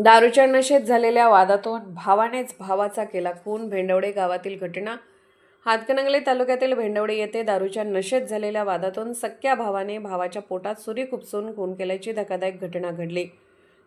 दारूच्या नशेत झालेल्या वादातून भावानेच भावाचा केला खून. भेंडवडे गावातील घटना. हातकणंगले तालुक्यातील भेंडवडे येथे दारूच्या नशेत झालेल्या वादातून सख्या भावाने भावाच्या पोटात सुरी खुपसून खून केल्याची धक्कादायक घटना घडली.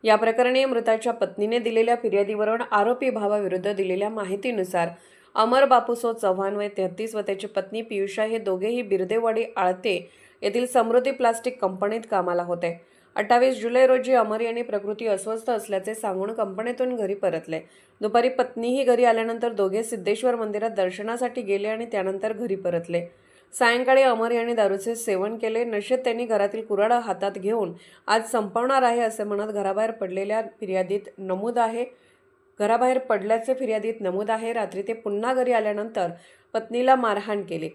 या प्रकरणी मृताच्या पत्नीने दिलेल्या फिर्यादीवरून आरोपी भावाविरुद्ध दिलेल्या माहितीनुसार अमर बापूसो चव्हाण वय 33 व त्याची पत्नी पियुषा हे दोघेही बिर्देवाडी आळते येथील समृद्धी प्लास्टिक कंपनीत कामाला होते. 28 जुलै रोजी अमर यांनी प्रकृती अस्वस्थ असल्याचे सांगून कंपनीतून घरी परतले. दुपारी पत्नीही घरी आल्यानंतर दोघे सिद्धेश्वर मंदिरात दर्शनासाठी गेले आणि त्यानंतर घरी परतले. सायंकाळी अमर यांनी दारूचे सेवन केले. नशेत त्यांनी घरातील कुऱ्हाड हातात घेऊन आज संपवणार आहे असे म्हणत घराबाहेर पडल्याचे फिर्यादीत नमूद आहे. रात्री ते पुन्हा घरी आल्यानंतर पत्नीला मारहाण केली.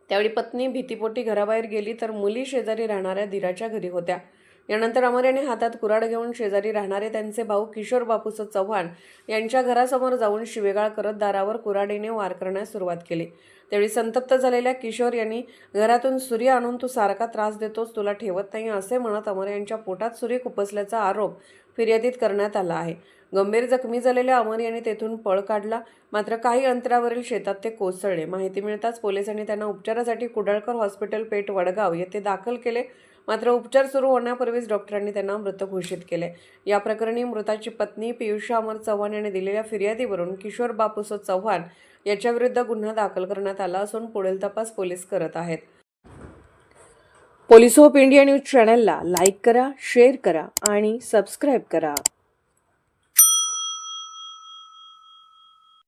त्यावेळी पत्नी भीतीपोटी घराबाहेर गेली तर मुली शेजारी राहणाऱ्या दिराच्या घरी होत्या. यानंतर अमर यांनी हातात कुऱ्हाड घेऊन शेजारी राहणारे त्यांचे भाऊ किशोर बापूसो चव्हाण यांच्या घरासमोर जाऊन शिवेगाळ करत दारावर कुऱ्हाडीने वार करण्यास सुरुवात केली. त्यावेळी संतप्त झालेल्या किशोर यांनी घरातून सुरी आणून तू सारखा त्रास देतोस, तुला ठेवत नाही असे म्हणत अमर यांच्या पोटात सुरी खुपसल्याचा आरोप फिर्यादीत करण्यात आला आहे. गंभीर जखमी झालेल्या अमर यांनी तेथून पळ काढला. मात्र काही अंतरावरील शेतात ते कोसळले. माहिती मिळताच पोलिसांनी त्यांना उपचारासाठी कुडाळकर हॉस्पिटल पेठ वडगाव येथे दाखल केले. मात्र उपचार सुरू होण्यापूर्वीच डॉक्टरांनी त्यांना मृत घोषित केले. या प्रकरणी मृताची पत्नी पियुषा अमर चव्हाण यांनी दिलेल्या फिर्यादीवरून किशोर बापूसो चव्हाण याच्याविरुद्ध गुन्हा दाखल करण्यात आला असून पुढील तपास पोलीस करत आहेत. पोलीस ऑफ इंडिया न्यूज चॅनलला लाईक करा, शेअर करा आणि सबस्क्राईब करा.